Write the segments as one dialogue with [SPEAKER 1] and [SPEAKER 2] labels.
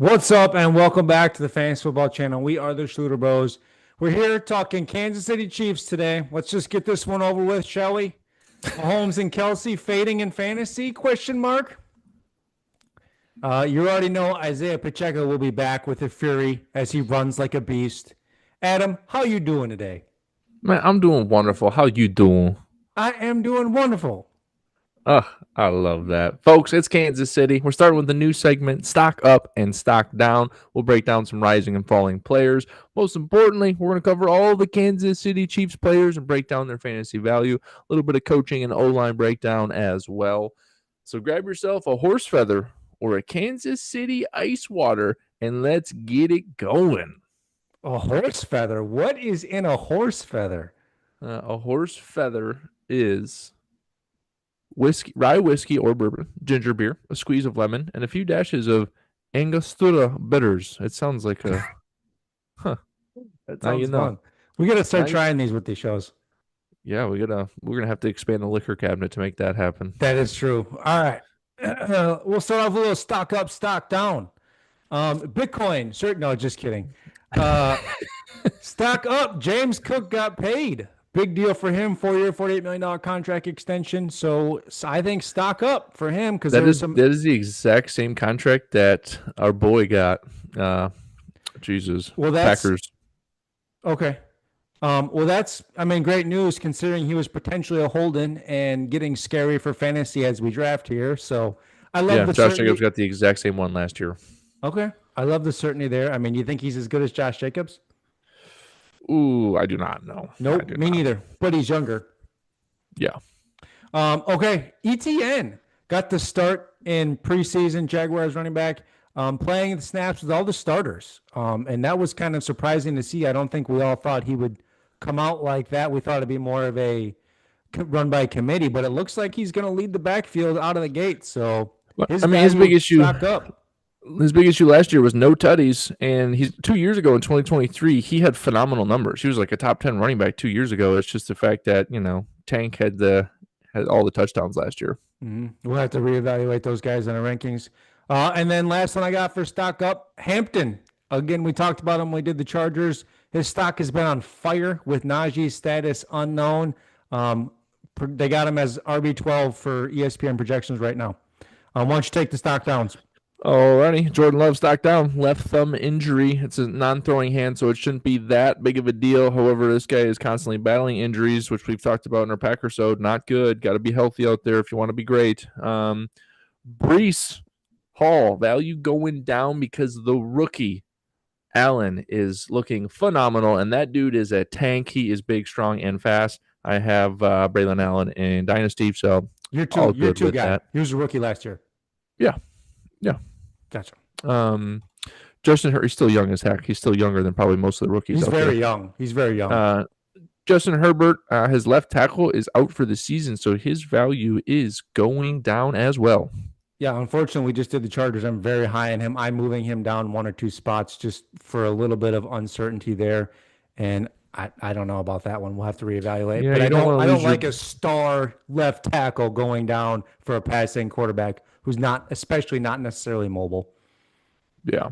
[SPEAKER 1] What's up, and welcome back to the Fantasy Football Channel. We are the Schluter Bros. We're here talking Kansas City Chiefs today. Let's just get this one over with, shall we? Mahomes and Kelce fading in fantasy? Question mark. You already know Isaiah Pacheco will be back with a fury as he runs like a beast. Adam, how you doing today?
[SPEAKER 2] Man, I'm doing wonderful. How you doing?
[SPEAKER 1] I am doing wonderful.
[SPEAKER 2] Oh, I love that. Folks, it's Kansas City. We're starting with the new segment, Stock Up and Stock Down. We'll break down some rising and falling players. Most importantly, we're going to cover all the Kansas City Chiefs players and break down their fantasy value. A little bit of coaching and O-line breakdown as well. So grab yourself a horse feather or a Kansas City ice water and let's get it going.
[SPEAKER 1] A horse feather? What is in a horse feather?
[SPEAKER 2] A horse feather is rye whiskey or bourbon, ginger beer, a squeeze of lemon, and a few dashes of Angostura bitters. It sounds like a, huh?
[SPEAKER 1] That
[SPEAKER 2] Now you
[SPEAKER 1] sounds
[SPEAKER 2] know.
[SPEAKER 1] fun. We got to start
[SPEAKER 2] Now
[SPEAKER 1] trying these with these shows.
[SPEAKER 2] Yeah, we're gonna have to expand the liquor cabinet to make that happen.
[SPEAKER 1] That is true. All right. We'll start off with a little stock up, stock down. Bitcoin. Certain. No, just kidding. Uh, stock up. James Cook got paid. Big deal for him. 4-year, $48 million contract extension. So I think stock up for him because there was some.
[SPEAKER 2] That is the exact same contract that our boy got. Jesus.
[SPEAKER 1] Well, that's
[SPEAKER 2] Packers.
[SPEAKER 1] okay. Well, great news considering he was potentially a hold-in and getting scary for fantasy as we draft here. So I love
[SPEAKER 2] Yeah,
[SPEAKER 1] the
[SPEAKER 2] Josh
[SPEAKER 1] certainty.
[SPEAKER 2] Jacobs got the exact same one last year.
[SPEAKER 1] Okay. I love the certainty there. I mean, you think he's as good as Josh Jacobs?
[SPEAKER 2] Ooh, I do not know.
[SPEAKER 1] Nope, me neither. But he's younger.
[SPEAKER 2] Yeah.
[SPEAKER 1] Okay. ETN got the start in preseason. Jaguars running back, playing the snaps with all the starters. And that was kind of surprising to see. I don't think we all thought he would come out like that. We thought it'd be more of a run by committee, but it looks like he's going to lead the backfield out of the gate. So
[SPEAKER 2] His big issue.
[SPEAKER 1] stock up.
[SPEAKER 2] His big issue last year was no tutties, and he's 2 years ago in 2023, he had phenomenal numbers. He was like a top 10 running back 2 years ago. It's just the fact that, Tank had all the touchdowns last year.
[SPEAKER 1] Mm-hmm. We'll have to reevaluate those guys in our rankings. And then last one I got for stock up, Hampton. Again, we talked about him when we did the Chargers. His stock has been on fire with Najee's status unknown. They got him as RB12 for ESPN projections right now. Why don't you take the stock downs?
[SPEAKER 2] Alrighty, Jordan Love stock down, left thumb injury. It's a non-throwing hand, so it shouldn't be that big of a deal. However, this guy is constantly battling injuries, which we've talked about in our Packer so not good. Got to be healthy out there if you want to be great. Breece Hall value going down because the rookie Allen is looking phenomenal, and that dude is a tank. He is big, strong, and fast. I have Braylon Allen in Dynasty, so
[SPEAKER 1] You're
[SPEAKER 2] good
[SPEAKER 1] two
[SPEAKER 2] with
[SPEAKER 1] guy.
[SPEAKER 2] that.
[SPEAKER 1] He was a rookie last year.
[SPEAKER 2] Yeah.
[SPEAKER 1] Gotcha.
[SPEAKER 2] Justin Herbert, he's still young as heck. He's still younger than probably most of the rookies.
[SPEAKER 1] He's
[SPEAKER 2] out
[SPEAKER 1] very
[SPEAKER 2] there.
[SPEAKER 1] young. He's very young.
[SPEAKER 2] Justin Herbert, his left tackle is out for the season, so his value is going down as well.
[SPEAKER 1] Yeah, unfortunately, we just did the Chargers. I'm very high on him. I'm moving him down 1 or 2 spots just for a little bit of uncertainty there. And I don't know about that one. We'll have to reevaluate.
[SPEAKER 2] Yeah,
[SPEAKER 1] but I don't like
[SPEAKER 2] your...
[SPEAKER 1] a star left tackle going down for a passing quarterback who's not necessarily mobile.
[SPEAKER 2] Yeah.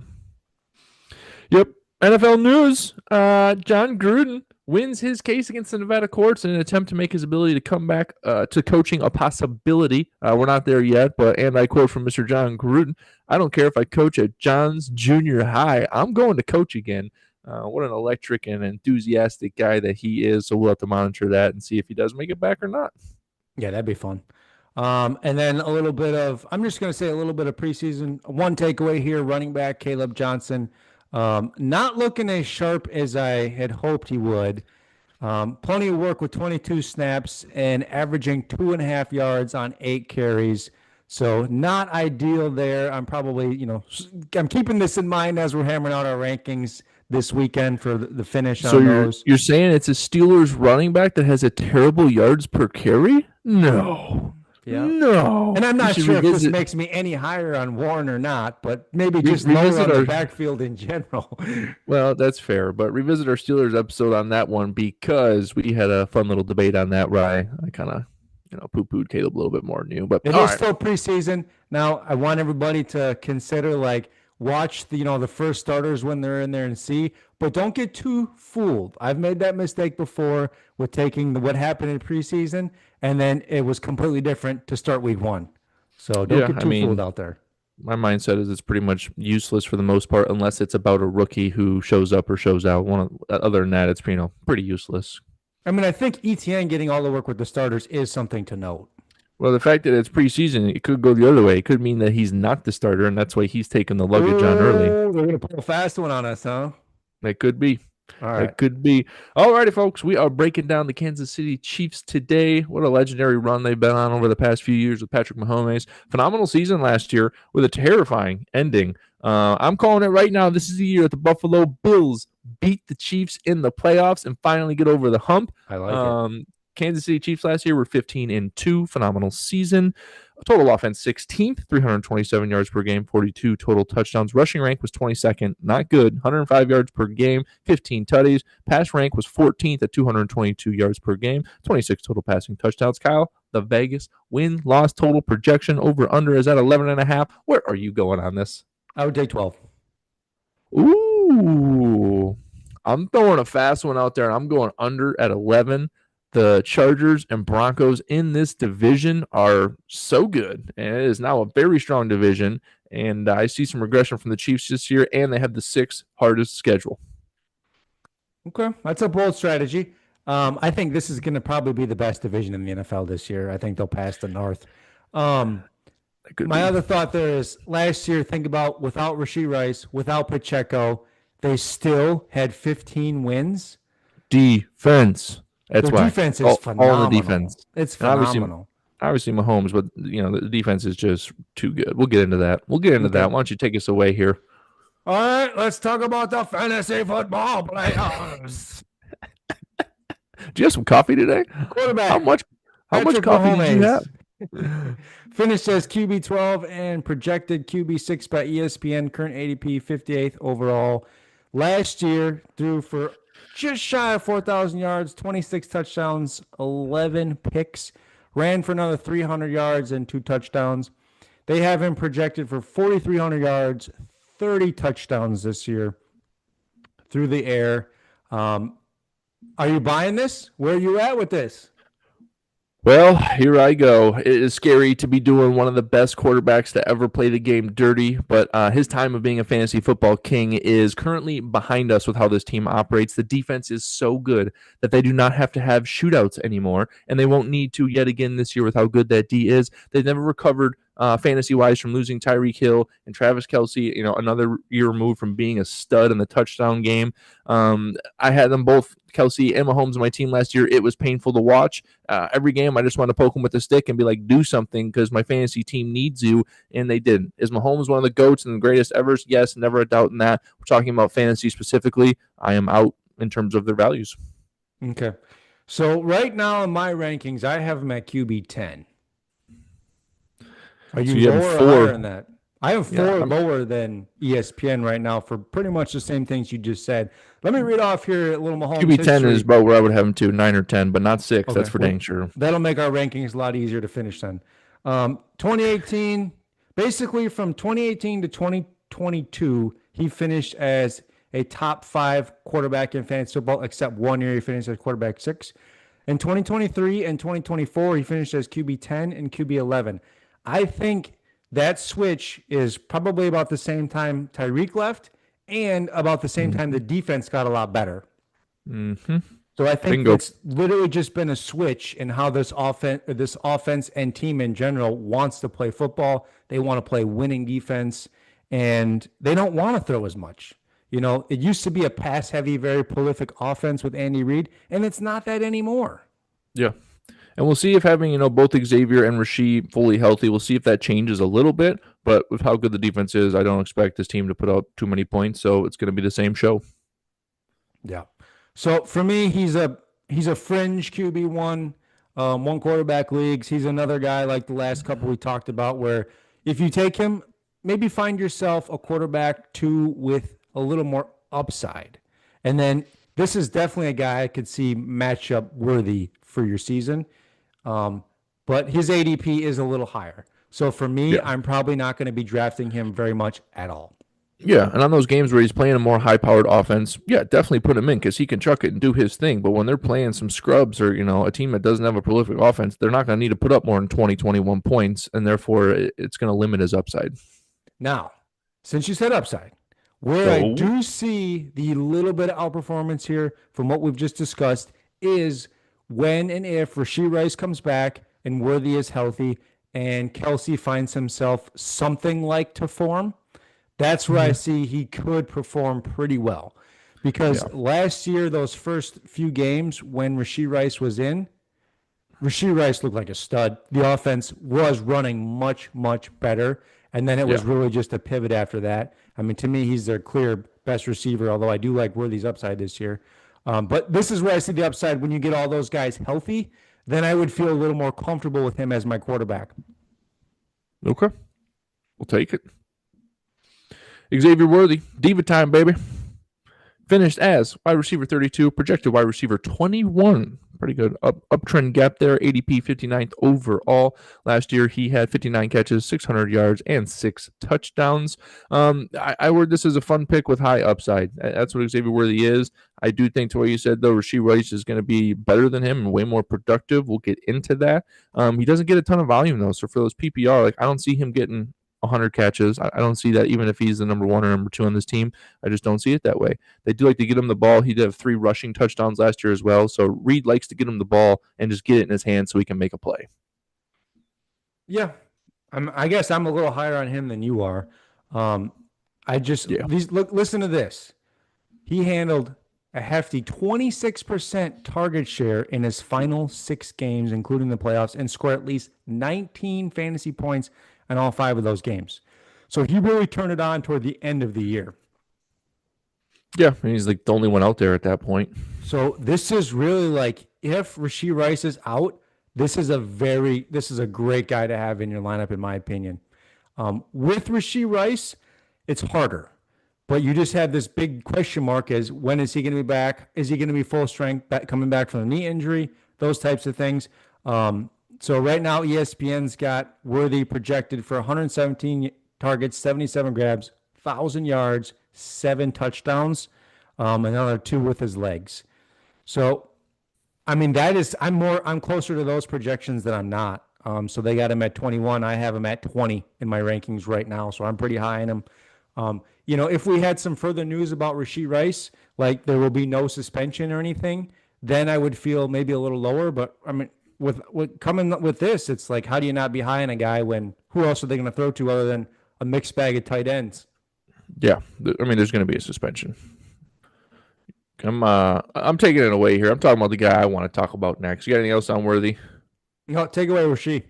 [SPEAKER 2] Yep. NFL news. John Gruden wins his case against the Nevada courts in an attempt to make his ability to come back to coaching a possibility. We're not there yet, and I quote from Mr. John Gruden, "I don't care if I coach at John's Junior High. I'm going to coach again." What an electric and enthusiastic guy that he is. So we'll have to monitor that and see if he does make it back or not.
[SPEAKER 1] Yeah, that'd be fun. And then I'm just going to say a little bit of preseason. One takeaway here, running back Caleb Johnson, not looking as sharp as I had hoped he would. Plenty of work with 22 snaps and averaging 2.5 yards on 8 carries. So not ideal there. I'm probably, I'm keeping this in mind as we're hammering out our rankings this weekend for the finish on those.
[SPEAKER 2] You're saying it's a Steelers running back that has a terrible yards per carry? No.
[SPEAKER 1] Yeah.
[SPEAKER 2] No.
[SPEAKER 1] And I'm not sure if this makes me any higher on Warren or not, but maybe just lower on the backfield in general.
[SPEAKER 2] Well, that's fair, but revisit our Steelers episode on that one because we had a fun little debate on that where I kind of, poo-pooed Caleb a little bit more than you. But
[SPEAKER 1] it is still preseason. Now, I want everybody to consider, watch the first starters when they're in there and see, but don't get too fooled. I've made that mistake before with taking what happened in preseason, and then it was completely different to start week one. So don't
[SPEAKER 2] Yeah,
[SPEAKER 1] get
[SPEAKER 2] I
[SPEAKER 1] too fooled
[SPEAKER 2] mean,
[SPEAKER 1] out there.
[SPEAKER 2] my mindset is it's pretty much useless for the most part, unless it's about a rookie who shows up or shows out. Other than that, it's pretty useless.
[SPEAKER 1] I mean, I think ETN getting all the work with the starters is something to note.
[SPEAKER 2] Well, the fact that it's preseason, it could go the other way. It could mean that he's not the starter, and that's why he's taking the luggage on early.
[SPEAKER 1] Oh, they're gonna pull a fast one on us, huh?
[SPEAKER 2] That could be.
[SPEAKER 1] All right.
[SPEAKER 2] That could be. Alrighty, folks. We are breaking down the Kansas City Chiefs today. What a legendary run they've been on over the past few years with Patrick Mahomes. Phenomenal season last year with a terrifying ending. I'm calling it right now. This is the year that the Buffalo Bills beat the Chiefs in the playoffs and finally get over the hump.
[SPEAKER 1] I like it.
[SPEAKER 2] Kansas City Chiefs last year were 15-2. Phenomenal season. Total offense 16th, 327 yards per game, 42 total touchdowns. Rushing rank was 22nd, not good, 105 yards per game, 15 tutties. Pass rank was 14th at 222 yards per game, 26 total passing touchdowns. Kyle, the Vegas win-loss total projection over-under is at 11.5. Where are you going on this?
[SPEAKER 1] I would take 12.
[SPEAKER 2] Ooh, I'm throwing a fast one out there, and I'm going under at 11. The Chargers and Broncos in this division are so good, and it is now a very strong division. And I see some regression from the Chiefs this year, and they have the sixth hardest schedule.
[SPEAKER 1] Okay, that's a bold strategy. I think this is going to probably be the best division in the NFL this year. I think they'll pass the North. My other thought there is last year, think about without Rahee Rice, without Pacheco, they still had 15 wins.
[SPEAKER 2] Defense. That's
[SPEAKER 1] Their
[SPEAKER 2] why.
[SPEAKER 1] defense is phenomenal.
[SPEAKER 2] All the defense.
[SPEAKER 1] It's phenomenal.
[SPEAKER 2] Obviously Mahomes, but the defense is just too good. We'll get into that. That. Why don't you take us away here?
[SPEAKER 1] All right, let's talk about the fantasy football playoffs.
[SPEAKER 2] Do you have some coffee today?
[SPEAKER 1] Quarterback.
[SPEAKER 2] How much coffee
[SPEAKER 1] Mahomes
[SPEAKER 2] did you have?
[SPEAKER 1] Finished as QB 12 and projected QB 6 by ESPN. Current ADP 58th overall. Last year threw for just shy of 4,000 yards, 26 touchdowns, 11 picks. Ran for another 300 yards and 2 touchdowns. They have him projected for 4,300 yards, 30 touchdowns this year through the air. Are you buying this? Where are you at with this?
[SPEAKER 2] Well, here I go. It is scary to be doing one of the best quarterbacks to ever play the game dirty, but his time of being a fantasy football king is currently behind us with how this team operates. The defense is so good that they do not have to have shootouts anymore, and they won't need to yet again this year with how good that D is. They've never recovered fantasy-wise from losing Tyreek Hill and Travis Kelce, another year removed from being a stud in the touchdown game. I had them both, Kelce and Mahomes, on my team last year. It was painful to watch. Every game, I just want to poke him with a stick and be like, do something because my fantasy team needs you, and they didn't. Is Mahomes one of the GOATs and the greatest ever? Yes, never a doubt in that. We're talking about fantasy specifically. I am out in terms of their values.
[SPEAKER 1] Okay. So right now in my rankings, I have him at QB 10. Are you lower or higher than that? I have 4 lower than ESPN right now for pretty much the same things you just said. Let me read off here a little Mahomes
[SPEAKER 2] QB 10 is about where I would have him to, 9 or 10, but not 6. Okay. That's for dang sure.
[SPEAKER 1] That'll make our rankings a lot easier to finish then. 2018, basically from 2018 to 2022, he finished as a top 5 quarterback in fantasy football, except 1 year he finished as quarterback 6. In 2023 and 2024, he finished as QB 10 and QB 11. I think that switch is probably about the same time Tyreek left and about the same time the defense got a lot better.
[SPEAKER 2] Mm-hmm.
[SPEAKER 1] So I think it's literally just been a switch in how this offense and team in general wants to play football. They want to play winning defense, and they don't want to throw as much. It used to be a pass-heavy, very prolific offense with Andy Reid, and it's not that anymore.
[SPEAKER 2] Yeah. And we'll see if having, both Xavier and Rahee fully healthy, we'll see if that changes a little bit. But with how good the defense is, I don't expect this team to put up too many points. So it's going to be the same show.
[SPEAKER 1] Yeah. So for me, he's a fringe QB1, one quarterback leagues. He's another guy like the last couple we talked about where if you take him, maybe find yourself a quarterback 2 with a little more upside. And then this is definitely a guy I could see matchup worthy for your season. But his ADP is a little higher. So for me, I'm probably not going to be drafting him very much at all.
[SPEAKER 2] Yeah, and on those games where he's playing a more high-powered offense, yeah, definitely put him in because he can chuck it and do his thing. But when they're playing some scrubs or, a team that doesn't have a prolific offense, they're not going to need to put up more than 20, 21 points, and therefore it's going to limit his upside.
[SPEAKER 1] Now, since you said upside, where I
[SPEAKER 2] Oh,
[SPEAKER 1] do see the little bit of outperformance here from what we've just discussed is when and if Rasheed Rice comes back and Worthy is healthy and Kelce finds himself something like to form. That's where I
[SPEAKER 2] hmm
[SPEAKER 1] see he could perform pretty well. Because
[SPEAKER 2] yeah,
[SPEAKER 1] last year, those first few games when Rasheed Rice was in, Rasheed Rice looked like a stud. The offense was running much, much better. And then it was
[SPEAKER 2] yeah.
[SPEAKER 1] really just a pivot after that. I mean, to me, he's their clear best receiver, although I do like Worthy's upside this year. But this is where I see the upside when you get all those guys healthy. Then I would feel a little more comfortable with him as my quarterback.
[SPEAKER 2] Okay, we'll take it. Xavier Worthy, diva time, baby. Finished as wide receiver 32, projected wide receiver 21. Pretty good uptrend gap there. ADP 59th overall. Last year he had 59 catches, 600 yards, and 6 touchdowns. I word this as a fun pick with high upside. That's what Xavier Worthy is. I do think to what you said though, Rasheed Rice is going to be better than him and way more productive. We'll get into that. He doesn't get a ton of volume though, so for those PPR, like I don't see him getting 100 catches. I don't see that even if he's the number one or number two on this team. I just don't see it that way. They do like to get him the ball. He did have 3 rushing touchdowns last year as well. So Reed likes to get him the ball and just get it in his hand so he can make a play.
[SPEAKER 1] Yeah, I guess I'm a little higher on him than you are. Um, I just
[SPEAKER 2] Yeah.
[SPEAKER 1] listen to this. He handled a hefty 26% target share in his final 6 games, including the playoffs, and scored at least 19 fantasy points in all 5 of those games. So he really turned it on toward the end of the year.
[SPEAKER 2] Yeah. And he's like the only one out there at that point.
[SPEAKER 1] So this is really like if Rasheed Rice is out, this is a great guy to have in your lineup, in my opinion. With Rasheed Rice, it's harder. But you just have this big question mark as when is he going to be back? Is he going to be full strength coming back from a knee injury? Those types of things. So right now, ESPN's got Worthy projected for 117 targets, 77 grabs, 1,000 yards, 7 touchdowns, another 2 with his legs. So, I mean, I'm closer to those projections than I'm not. So they got him at 21. I have him at 20 in my rankings right now. So I'm pretty high in him. If we had some further news about Rasheed Rice, like there will be no suspension or anything, then I would feel maybe a little lower. But I mean, with coming with this, it's like, how do you not be high on a guy when who else are they going to throw to other than a mixed bag of tight ends?
[SPEAKER 2] Yeah. I mean, there's going to be a suspension. I'm taking it away here. I'm talking about the guy I want to talk about next. You got anything else on Worthy?
[SPEAKER 1] No, take away Rasheed.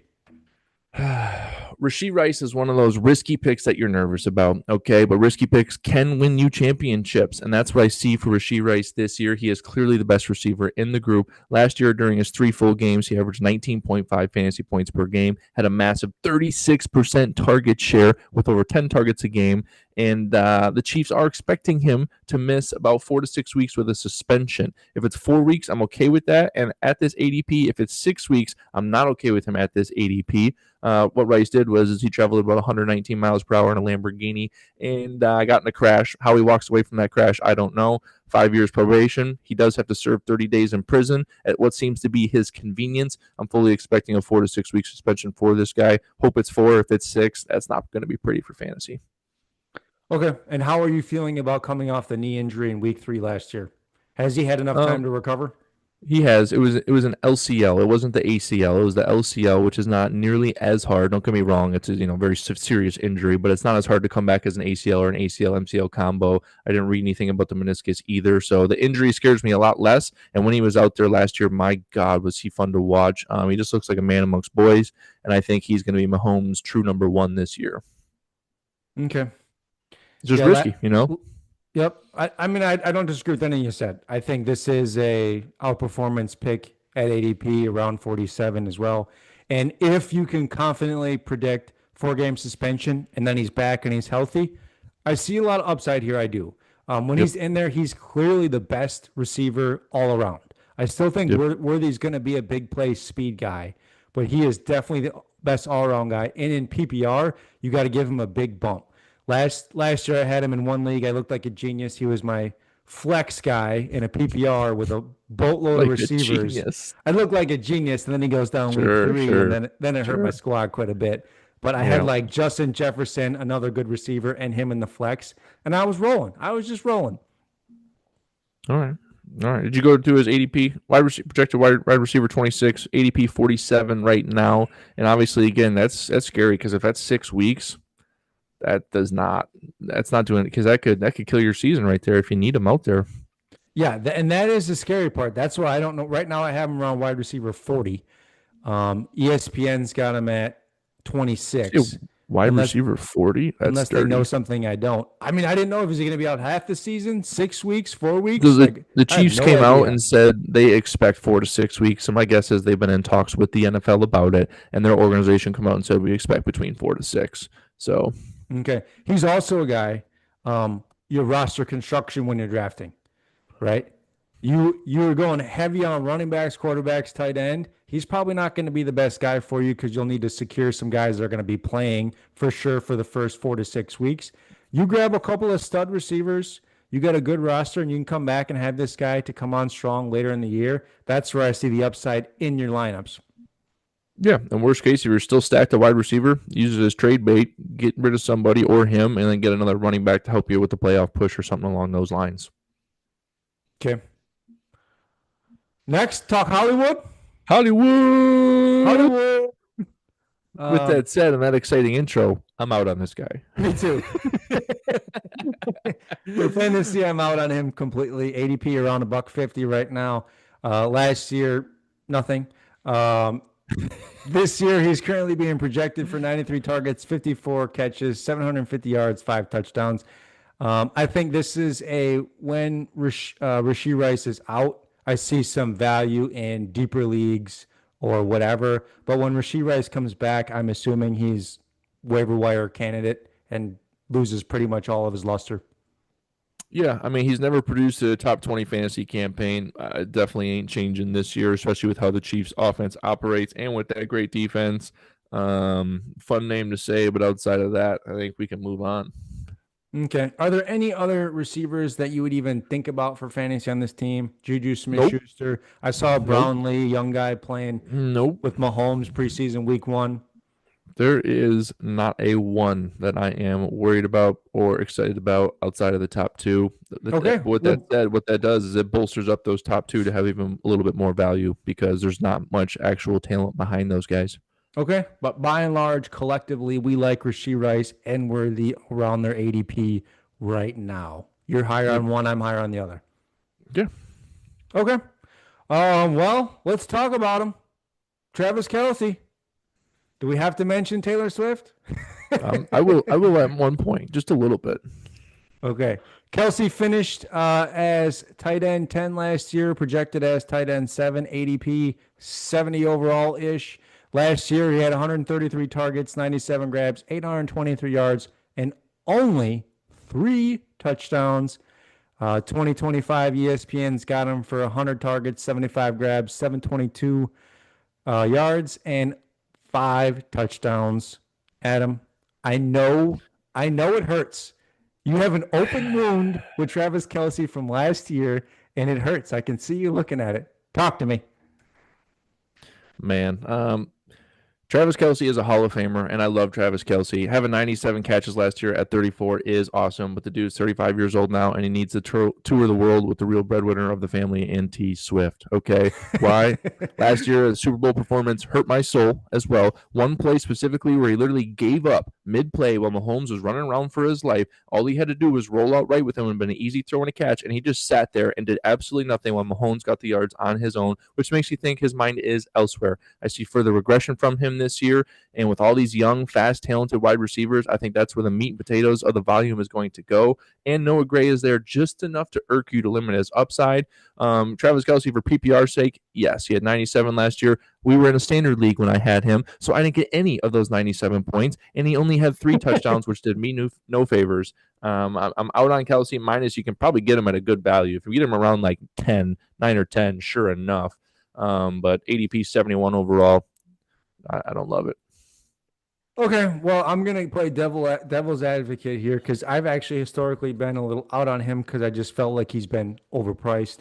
[SPEAKER 2] Rasheed Rice is one of those risky picks that you're nervous about, okay? But risky picks can win you championships, and that's what I see for Rasheed Rice this year. He is clearly the best receiver in the group. Last year, during his 3 full games, he averaged 19.5 fantasy points per game, had a massive 36% target share with over 10 targets a game, and the Chiefs are expecting him to miss about 4 to 6 weeks with a suspension. If it's 4 weeks, I'm okay with that, and at this ADP, if it's 6 weeks, I'm not okay with him at this ADP. What Rice did was he traveled about 119 miles per hour in a Lamborghini and got in a crash. How he walks away from that crash, I don't know. 5 years probation. He does have to serve 30 days in prison at what seems to be his convenience. I'm fully expecting a 4 to 6 week suspension for this guy. Hope it's 4. If it's 6, that's not going to be pretty for fantasy.
[SPEAKER 1] Okay. And how are you feeling about coming off the knee injury in week 3 last year? Has he had enough time
[SPEAKER 2] Um,
[SPEAKER 1] to recover?
[SPEAKER 2] He has. It was an LCL. It wasn't the ACL. It was the LCL, which is not nearly as hard. Don't get me wrong. It's a very serious injury, but it's not as hard to come back as an ACL or an ACL MCL combo. I didn't read anything about the meniscus either, so the injury scares me a lot less. And when he was out there last year, my God, was he fun to watch. He just looks like a man amongst boys, and I think he's going to be Mahomes' true number one this year.
[SPEAKER 1] Okay.
[SPEAKER 2] It's just
[SPEAKER 1] Yeah,
[SPEAKER 2] risky, you know.
[SPEAKER 1] yep. I don't disagree with anything you said. I think this is a outperformance pick at ADP around 47 as well. And if you can confidently predict 4 game suspension and then he's back and he's healthy, I see a lot of upside here. I do. When
[SPEAKER 2] Yep.
[SPEAKER 1] he's in there, he's clearly the best receiver all around. I still think
[SPEAKER 2] Yep.
[SPEAKER 1] Worthy's going to be a big play speed guy, but he is definitely the best all around guy. And in PPR, you got to give him a big bump. Last year I had him in one league. I looked like a genius. He was my flex guy in a PPR with a boatload of
[SPEAKER 2] Like a
[SPEAKER 1] receivers.
[SPEAKER 2] genius.
[SPEAKER 1] I looked like a genius, and then he goes down week
[SPEAKER 2] Sure,
[SPEAKER 1] 3, and
[SPEAKER 2] sure,
[SPEAKER 1] then it hurt my
[SPEAKER 2] sure.
[SPEAKER 1] squad quite a bit. But I had
[SPEAKER 2] Yeah.
[SPEAKER 1] like Justin Jefferson, another good receiver, and him in the flex, and I was rolling. I was just rolling.
[SPEAKER 2] All right. All right. Did you go to his ADP? Projected wide receiver 26, ADP 47 right now. And obviously, again, that's scary because if that's 6 weeks, that's not doing it because that could kill your season right there if you need him out there.
[SPEAKER 1] Yeah, and that is the scary part. That's why I don't know. Right now, I have him around wide receiver 40. ESPN's got him at
[SPEAKER 2] Yeah,
[SPEAKER 1] 26,
[SPEAKER 2] wide
[SPEAKER 1] unless
[SPEAKER 2] receiver 40. That's
[SPEAKER 1] unless they know
[SPEAKER 2] dirty.
[SPEAKER 1] something I don't. I mean, I didn't know if he's going to be out half the season, 6 weeks, 4 weeks.
[SPEAKER 2] The,
[SPEAKER 1] Like,
[SPEAKER 2] the
[SPEAKER 1] I have
[SPEAKER 2] Chiefs
[SPEAKER 1] no
[SPEAKER 2] came out
[SPEAKER 1] idea.
[SPEAKER 2] and said they expect 4 to 6 weeks. And my guess is they've been in talks with the NFL about it, and their organization come out and said we expect between 4 to 6. So
[SPEAKER 1] Okay, he's also a guy. Your roster construction when you're drafting, right? You're going heavy on running backs, quarterbacks, tight end. He's probably not going to be the best guy for you because you'll need to secure some guys that are going to be playing for sure for the first 4 to 6 weeks. You grab a couple of stud receivers, you got a good roster, and you can come back and have this guy to come on strong later in the year. That's where I see the upside in your lineups.
[SPEAKER 2] yeah, and worst case, if you're still stacked at wide receiver, use it as trade bait, get rid of somebody or him, and then get another running back to help you with the playoff push or something along those lines.
[SPEAKER 1] Okay. Next, talk Hollywood.
[SPEAKER 2] Hollywood.
[SPEAKER 1] Hollywood.
[SPEAKER 2] With
[SPEAKER 1] Um,
[SPEAKER 2] that said, and that exciting intro, I'm out on this guy.
[SPEAKER 1] Me too. For fantasy, I'm out on him completely. ADP around a buck 50 right now. Last year, nothing. Um, this year, he's currently being projected for 93 targets, 54 catches, 750 yards, 5 touchdowns. I think this is a when Rahee Rice is out, I see some value in deeper leagues or whatever. But when Rahee Rice comes back, I'm assuming he's waiver wire candidate and loses pretty much all of his luster.
[SPEAKER 2] Yeah, I mean, he's never produced a top 20 fantasy campaign. Definitely ain't changing this year, especially with how the Chiefs offense operates and with that great defense. Fun name to say, but outside of that, I think we can move on.
[SPEAKER 1] Okay. Are there any other receivers that you would even think about for fantasy on this team? Juju Smith
[SPEAKER 2] Nope.
[SPEAKER 1] Schuster. I saw
[SPEAKER 2] Nope.
[SPEAKER 1] Brownlee, young guy playing
[SPEAKER 2] Nope.
[SPEAKER 1] with Mahomes preseason week 1.
[SPEAKER 2] There is not a one that I am worried about or excited about outside of the top two.
[SPEAKER 1] Okay.
[SPEAKER 2] With that said, what that does is it bolsters up those top two to have even a little bit more value because there's not much actual talent behind those guys.
[SPEAKER 1] Okay. But by and large, collectively, we like Rahee Rice and Worthy around their ADP right now. You're higher
[SPEAKER 2] Yep.
[SPEAKER 1] on one, I'm higher on the other.
[SPEAKER 2] Yeah.
[SPEAKER 1] Okay. Well, let's talk about him. Travis Kelce. Do we have to mention Taylor Swift?
[SPEAKER 2] I will at one point, just a little bit.
[SPEAKER 1] Okay. Kelce finished as tight end 10 last year, projected as tight end 7, ADP 70 overall ish. Last year, he had 133 targets, 97 grabs, 823 yards, and only 3 touchdowns. 2025 ESPN's got him for 100 targets, 75 grabs, 722 yards, and 5 touchdowns. Adam, I know it hurts. You have an open wound with Travis Kelce from last year, and it hurts. I can see you looking at it. Talk to me.
[SPEAKER 2] Man, Travis Kelce is a Hall of Famer, and I love Travis Kelce. Having 97 catches last year at 34 is awesome, but the dude's 35 years old now, and he needs to tour the world with the real breadwinner of the family, and T Swift. Okay, why? Last year, the Super Bowl performance hurt my soul as well. One play specifically where he literally gave up mid-play while Mahomes was running around for his life. All he had to do was roll out right with him and been an easy throw and a catch, and he just sat there and did absolutely nothing while Mahomes got the yards on his own, which makes you think his mind is elsewhere. I see further regression from him this year. And with all these young, fast, talented wide receivers, I think that's where the meat and potatoes of the volume is going to go. And Noah Gray is there just enough to irk you to limit his upside. Travis Kelce, for PPR's sake, yes, he had 97 last year. We were in a standard league when I had him, so I didn't get any of those 97 points, and he only had 3 touchdowns, which did me no favors. I'm out on Kelce minus. You can probably get him at a good value. If you get him around like 10, 9 or 10, sure enough. But ADP 71 overall. I don't love it.
[SPEAKER 1] Okay, well, I'm gonna play devil's advocate here because I've actually historically been a little out on him because I just felt like he's been overpriced,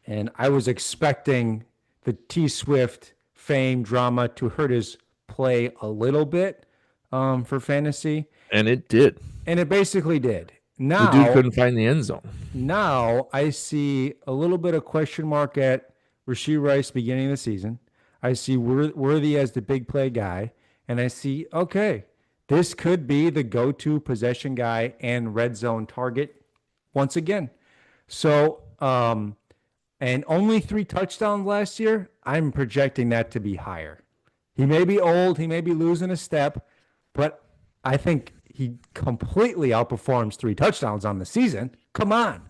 [SPEAKER 1] and I was expecting the T Swift fame drama to hurt his play a little bit for fantasy,
[SPEAKER 2] And it did.
[SPEAKER 1] and it basically did.
[SPEAKER 2] The dude
[SPEAKER 1] Now,
[SPEAKER 2] couldn't find the end zone.
[SPEAKER 1] now I see a little bit of question mark at Rasheed Rice beginning of the season. I see Worthy as the big play guy, and I see, okay, this could be the go-to possession guy and red zone target once again. So, and only 3 touchdowns last year. I'm projecting that to be higher. He may be old, he may be losing a step, but I think he completely outperforms 3 touchdowns on the season. Come on.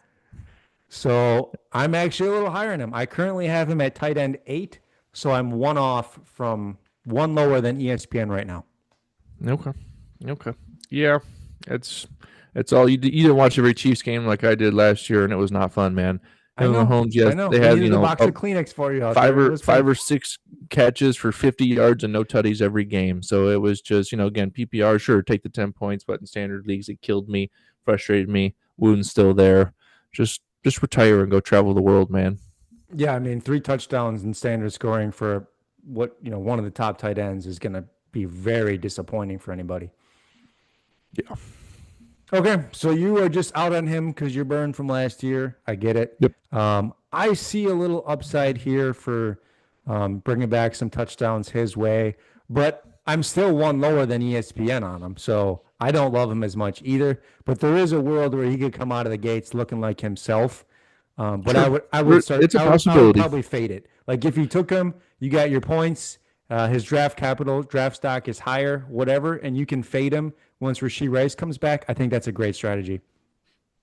[SPEAKER 1] So I'm actually a little higher on him. I currently have him at tight end 8, so I'm one off from one lower than ESPN right now.
[SPEAKER 2] Okay. Okay. Yeah. It's it's all you didn't watch every Chiefs game like I did last year, and it was not fun, man.
[SPEAKER 1] I
[SPEAKER 2] Him and
[SPEAKER 1] know.
[SPEAKER 2] Mahomes,
[SPEAKER 1] I
[SPEAKER 2] yes,
[SPEAKER 1] know.
[SPEAKER 2] they
[SPEAKER 1] We
[SPEAKER 2] had
[SPEAKER 1] needed a box of Kleenex for you out
[SPEAKER 2] five
[SPEAKER 1] there. It
[SPEAKER 2] or
[SPEAKER 1] was
[SPEAKER 2] five
[SPEAKER 1] fun.
[SPEAKER 2] or six catches for 50 yards and no tutties every game. So it was just, again, PPR, sure, take the 10 points, but in standard leagues, it killed me, frustrated me. Wound's still there. Just retire and go travel the world, man.
[SPEAKER 1] Yeah, I mean, 3 touchdowns and standard scoring for what, one of the top tight ends is going to be very disappointing for anybody.
[SPEAKER 2] Yeah.
[SPEAKER 1] Okay, so you are just out on him because you're burned from last year. I get it.
[SPEAKER 2] Yep.
[SPEAKER 1] I see a little upside here for bringing back some touchdowns his way, but I'm still one lower than ESPN on him, so I don't love him as much either. But there is a world where he could come out of the gates looking like himself. But
[SPEAKER 2] Sure.
[SPEAKER 1] I would start.
[SPEAKER 2] It's a
[SPEAKER 1] I would
[SPEAKER 2] possibility.
[SPEAKER 1] probably fade it. Like if you took him, you got your points. His draft stock is higher, whatever, and you can fade him once Rasheed Rice comes back. I think that's a great strategy.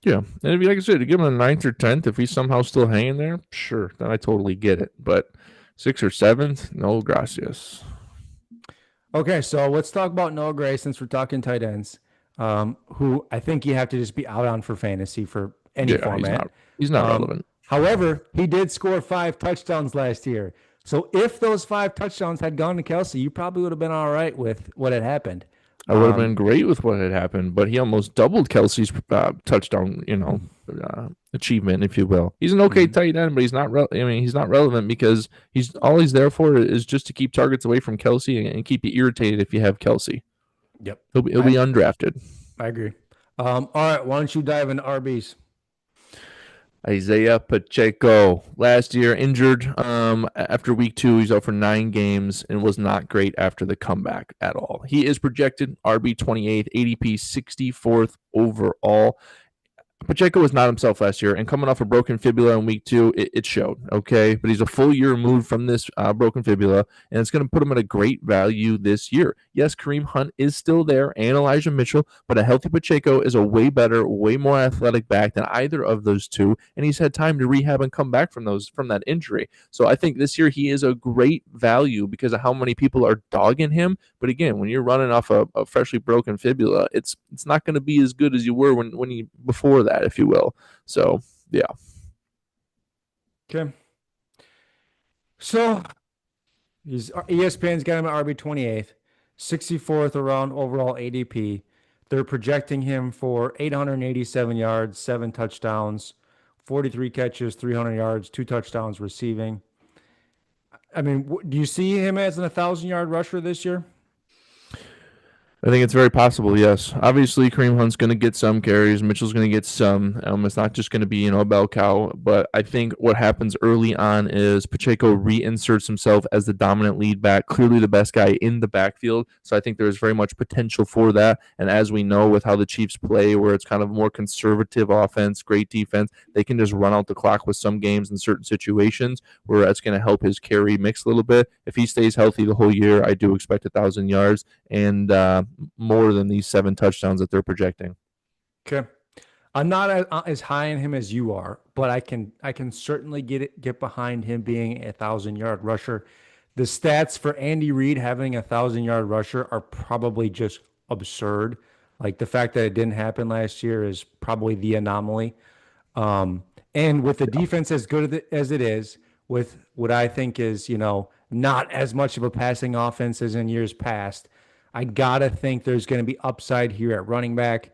[SPEAKER 2] Yeah. And if, like I said, to give him a ninth or 10th, if he's somehow still hanging there, sure, then I totally get it. But sixth or seventh, no gracias.
[SPEAKER 1] Okay, so let's talk about Noah Gray since we're talking tight ends, who I think you have to just be out on for fantasy for any
[SPEAKER 2] Yeah,
[SPEAKER 1] format.
[SPEAKER 2] he's not
[SPEAKER 1] Um,
[SPEAKER 2] relevant.
[SPEAKER 1] However, he did score 5 touchdowns last year. So if those 5 touchdowns had gone to Kelce, you probably would have been all right with what had happened.
[SPEAKER 2] I would have been great with what had happened, but he almost doubled Kelsey's touchdown, achievement, if you will. He's an okay tight end, but he's not. He's not relevant because he's there for is just to keep targets away from Kelsey and keep you irritated if you have Kelsey.
[SPEAKER 1] Yep,
[SPEAKER 2] He'll be undrafted.
[SPEAKER 1] I agree. All right, why don't you dive into RBs?
[SPEAKER 2] Isaiah Pacheco last year injured after week 2. He's out for 9 games and was not great after the comeback at all. He is projected RB 28th, ADP 64th overall. Pacheco was not himself last year, and coming off a broken fibula in week 2, it showed, okay? But he's a full year removed from this broken fibula, and it's going to put him at a great value this year. Yes, Kareem Hunt is still there, and Elijah Mitchell, but a healthy Pacheco is a way better, way more athletic back than either of those two, and he's had time to rehab and come back from that injury. So I think this year he is a great value because of how many people are dogging him. But again, when you're running off a freshly broken fibula, it's not going to be as good as you were when you before that, if you will. So yeah.
[SPEAKER 1] Okay. So ESPN's got him at RB 28th, 64th around overall ADP. They're projecting him for 887 yards, 7 touchdowns, 43 catches, 300 yards, 2 touchdowns receiving. I mean, do you see him as an 1,000-yard rusher this year?
[SPEAKER 2] I think it's very possible, yes. Obviously, Kareem Hunt's going to get some carries. Mitchell's going to get some. It's not just going to be, a bell cow. But I think what happens early on is Pacheco reinserts himself as the dominant lead back, clearly the best guy in the backfield. So I think there's very much potential for that. And as we know with how the Chiefs play, where it's kind of more conservative offense, great defense, they can just run out the clock with some games in certain situations where that's going to help his carry mix a little bit. If he stays healthy the whole year, I do expect 1,000 yards. And more than these 7 touchdowns that they're projecting.
[SPEAKER 1] Okay. I'm not as high on him as you are, but I can certainly get behind him being a 1,000-yard rusher. The stats for Andy Reid having a 1,000-yard rusher are probably just absurd. Like the fact that it didn't happen last year is probably the anomaly. And with the defense as good as it is, with what I think is, not as much of a passing offense as in years past, I gotta think there's going to be upside here at running back.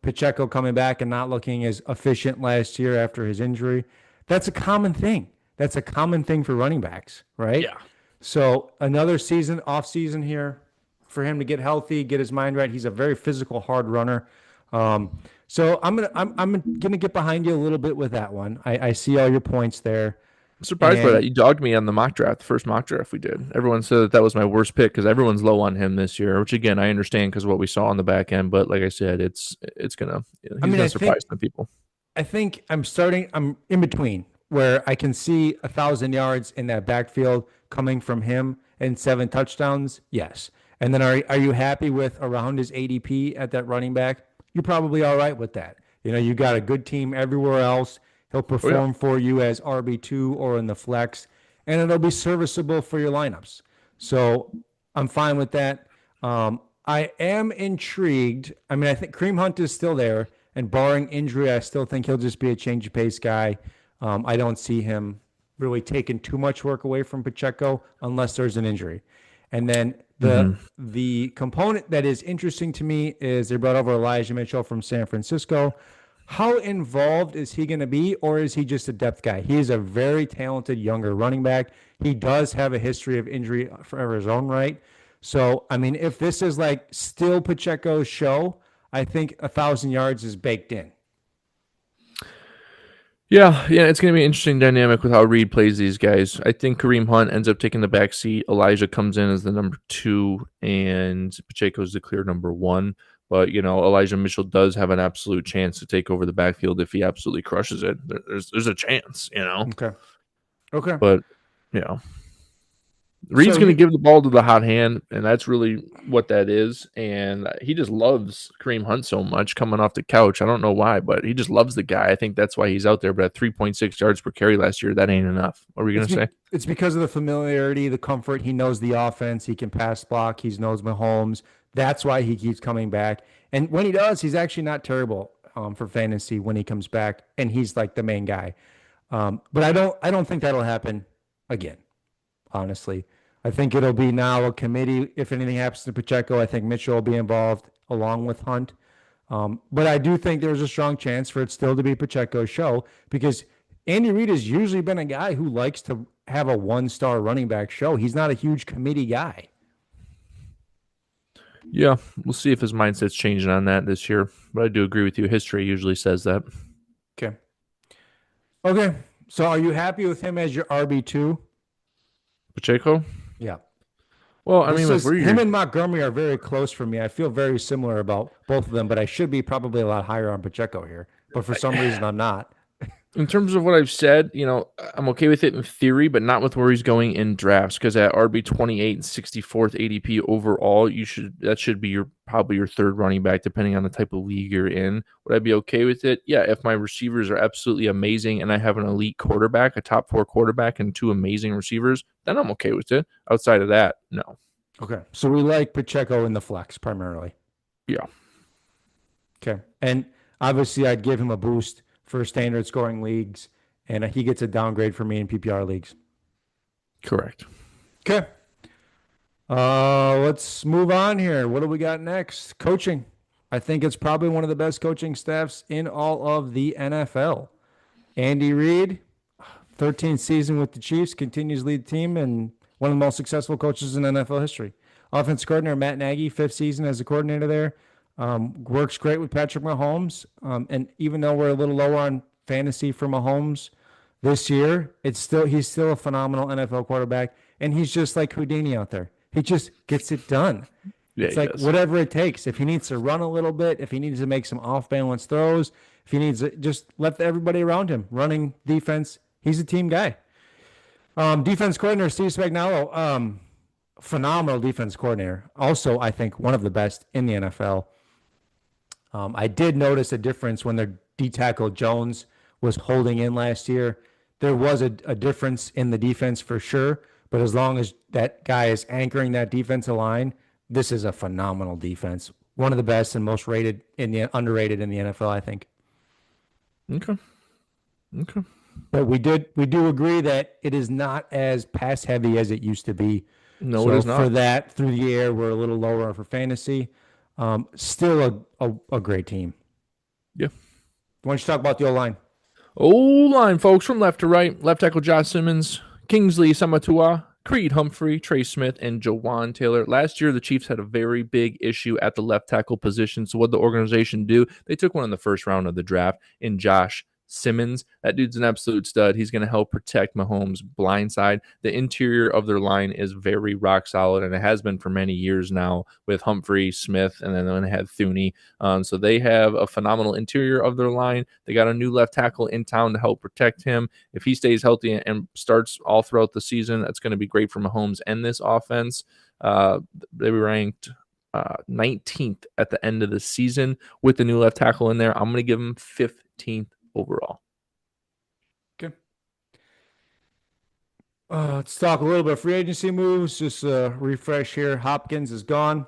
[SPEAKER 1] Pacheco coming back and not looking as efficient last year after his injury. That's a common thing. That's a common thing for running backs, right?
[SPEAKER 2] Yeah.
[SPEAKER 1] So another season, off season here for him to get healthy, get his mind right. He's a very physical, hard runner. Um, so I'm gonna get behind you a little bit with that one. I see all your points there,
[SPEAKER 2] I'm surprised by
[SPEAKER 1] and
[SPEAKER 2] that. You dogged me on the mock draft, the first mock draft we did. Everyone said that was my worst pick because everyone's low on him this year, which again I understand because of what we saw on the back end. But like I said, it's gonna
[SPEAKER 1] I
[SPEAKER 2] he's
[SPEAKER 1] mean
[SPEAKER 2] gonna surprise some people.
[SPEAKER 1] I think I'm in between where I can see 1,000 yards in that backfield coming from him and 7 touchdowns. Yes. And then are you happy with around his ADP at that running back? You're probably all right with that. You got a good team everywhere else. He'll
[SPEAKER 2] Oh yeah,
[SPEAKER 1] perform for you as RB2 or in the flex, and it'll be serviceable for your lineups. So I'm fine with that. I am intrigued. I mean, I think Kareem Hunt is still there, and barring injury, I still think he'll just be a change of pace guy. I don't see him really taking too much work away from Pacheco unless there's an injury. And then the
[SPEAKER 2] hmm
[SPEAKER 1] the component that is interesting to me is they brought over Elijah Mitchell from San Francisco. How involved is he going to be, or is he just a depth guy? He is a very talented younger running back. He does have a history of injury for his own right. So, I mean, if this is like still Pacheco's show, I think 1,000 yards is baked in.
[SPEAKER 2] yeah. It's gonna be an interesting dynamic with how Reed plays these guys. I think Kareem Hunt ends up taking the back seat. Elijah comes in as the number two, and Pacheco's the clear number one. But Elijah Mitchell does have an absolute chance to take over the backfield if he absolutely crushes it. There's a chance.
[SPEAKER 1] Okay. Okay.
[SPEAKER 2] But you know, Reed's
[SPEAKER 1] So
[SPEAKER 2] going to
[SPEAKER 1] he,
[SPEAKER 2] give the ball to the hot hand, and that's really what that is. And he just loves Kareem Hunt so much coming off the couch. I don't know why, but he just loves the guy. I think that's why he's out there. But at 3.6 yards per carry last year, that ain't enough. What were you going to say?
[SPEAKER 1] it's because of the familiarity, the comfort. He knows the offense. He can pass block. He knows Mahomes. That's why he keeps coming back. And when he does, he's actually not terrible for fantasy when he comes back, and he's like the main guy. But I don't think that'll happen again. Honestly, I think it'll be now a committee. If anything happens to Pacheco, I think Mitchell will be involved along with Hunt. But I do think there's a strong chance for it still to be Pacheco's show because Andy Reid has usually been a guy who likes to have a one-star running back show. He's not a huge committee guy.
[SPEAKER 2] Yeah, we'll see if his mindset's changing on that this year. But I do agree with you. History usually says that.
[SPEAKER 1] Okay. Okay. So are you happy with him as your RB2?
[SPEAKER 2] Pacheco?
[SPEAKER 1] Yeah.
[SPEAKER 2] Well, I
[SPEAKER 1] This
[SPEAKER 2] mean, if
[SPEAKER 1] is
[SPEAKER 2] we're
[SPEAKER 1] him
[SPEAKER 2] your
[SPEAKER 1] and Montgomery are very close for me. I feel very similar about both of them, but I should be probably a lot higher on Pacheco here. But for some reason, I'm not.
[SPEAKER 2] in terms of what I've said, I'm okay with it in theory, but not with where he's going in drafts. Because at RB 28 and 64th ADP overall, that should be probably your third running back, depending on the type of league you're in. Would I be okay with it? Yeah, if my receivers are absolutely amazing and I have an elite quarterback, a top four quarterback, and two amazing receivers, then I'm okay with it. Outside of that, no.
[SPEAKER 1] Okay. So we like Pacheco in the flex primarily.
[SPEAKER 2] Yeah,
[SPEAKER 1] Okay. And obviously, I'd give him a boost for standard scoring leagues, and he gets a downgrade for me in PPR leagues.
[SPEAKER 2] correct.
[SPEAKER 1] Okay. Let's move on here. What do we got next? Coaching. I think it's probably one of the best coaching staffs in all of the NFL. Andy Reid, 13th season with the Chiefs, continues to lead the team and one of the most successful coaches in NFL history. Offense coordinator Matt Nagy, 5th season as a coordinator there. Works great with Patrick Mahomes. And even though we're a little lower on fantasy for Mahomes this year, he's still a phenomenal NFL quarterback. And he's just like Houdini out there. He just gets it done.
[SPEAKER 2] Yeah,
[SPEAKER 1] It's
[SPEAKER 2] he
[SPEAKER 1] like
[SPEAKER 2] does.
[SPEAKER 1] whatever it takes. If he needs to run a little bit, if he needs to make some off balance throws, if he needs to just let everybody around him running defense, he's a team guy. Defense coordinator Steve Spagnuolo, phenomenal defense coordinator. Also, I think one of the best in the NFL. I did notice a difference when their D tackle Jones was holding in last year. There was a difference in the defense for sure, but as long as that guy is anchoring that defensive line, this is a phenomenal defense. One of the best and most rated in the underrated in the NFL, I think.
[SPEAKER 2] Okay. Okay.
[SPEAKER 1] But we do agree that it is not as pass heavy as it used to be.
[SPEAKER 2] No, it
[SPEAKER 1] So
[SPEAKER 2] is
[SPEAKER 1] for
[SPEAKER 2] not.
[SPEAKER 1] that, through the air, we're a little lower for fantasy. Still a great team.
[SPEAKER 2] Yeah.
[SPEAKER 1] Why don't you talk about the O line?
[SPEAKER 2] O-line, folks, from left to right. Left tackle Josh Simmons, Kingsley Samatua, Creed Humphrey, Trey Smith, and Jawan Taylor. Last year, the Chiefs had a very big issue at the left tackle position. So what the organization do? They took one in the first round of the draft in Josh Simmons. That dude's an absolute stud. He's going to help protect Mahomes' blind side. The interior of their line is very rock solid, and it has been for many years now with Humphrey, Smith, and then they had Thuney. So they have a phenomenal interior of their line. They got a new left tackle in town to help protect him. If he stays healthy and starts all throughout the season, that's going to be great for Mahomes and this offense. They were ranked 19th at the end of the season with the new left tackle in there. I'm going to give him 15th overall.
[SPEAKER 1] Okay. Let's talk a little bit of free agency moves. Just a refresh here. Hopkins is gone,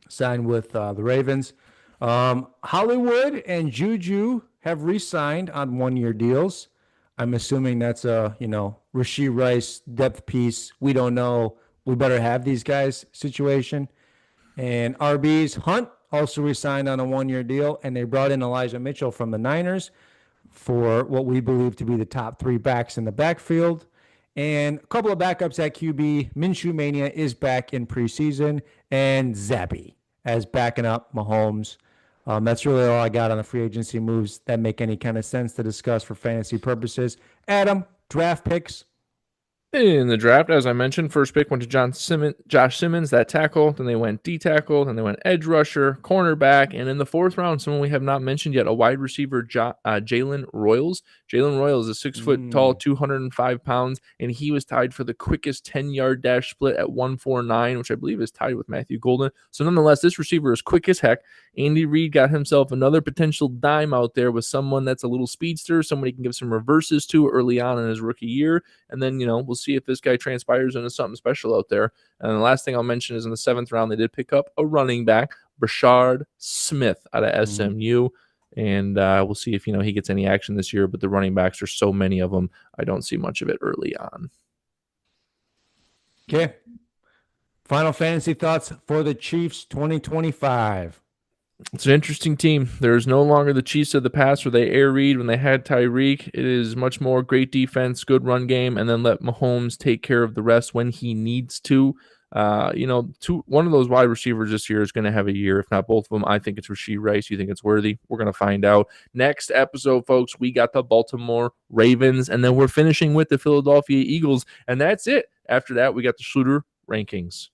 [SPEAKER 1] signed with the Ravens. Hollywood and Juju have re-signed on 1-year deals. I'm assuming that's a Rahee Rice depth piece. We don't know. We better have these guys situation. And RB's Hunt also re-signed on a 1-year deal, and they brought in Elijah Mitchell from the Niners for what we believe to be the top 3 backs in the backfield. And a couple of backups at QB. Minshew Mania is back in preseason, and Zappy as backing up Mahomes. That's really all I got on the free agency moves that make any kind of sense to discuss for fantasy purposes. Adam, draft picks.
[SPEAKER 2] In the draft, as I mentioned, first pick went to Josh Simmons, that tackle. Then they went D tackle. Then they went edge rusher, cornerback, and in the 4th round, someone we have not mentioned yet, a wide receiver, Jalen Royals. Jalen Royals is 6 foot tall, 205 pounds, and he was tied for the quickest 10-yard dash split at 1:49, which I believe is tied with Matthew Golden. So nonetheless, this receiver is quick as heck. Andy Reid got himself another potential dime out there with someone that's a little speedster, somebody he can give some reverses to early on in his rookie year. And then, we'll see if this guy transpires into something special out there. And the last thing I'll mention is in the 7th round, they did pick up a running back, Brashard Smith out of SMU. And we'll see if, he gets any action this year. But the running backs are so many of them, I don't see much of it early on.
[SPEAKER 1] Okay. Final fantasy thoughts for the Chiefs 2025.
[SPEAKER 2] It's an interesting team. There's no longer the Chiefs of the past where they air read when they had Tyreek. It is much more great defense, good run game, and then let Mahomes take care of the rest when he needs to. One of those wide receivers this year is going to have a year, if not both of them. I think it's Rahee Rice. You think it's Worthy? We're going to find out. Next episode, folks, we got the Baltimore Ravens, and then we're finishing with the Philadelphia Eagles, and that's it. After that, we got the Schluter rankings.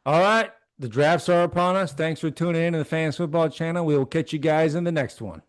[SPEAKER 1] All right. The drafts are upon us. Thanks for tuning in to the Fans Football Channel. We will catch you guys in the next one.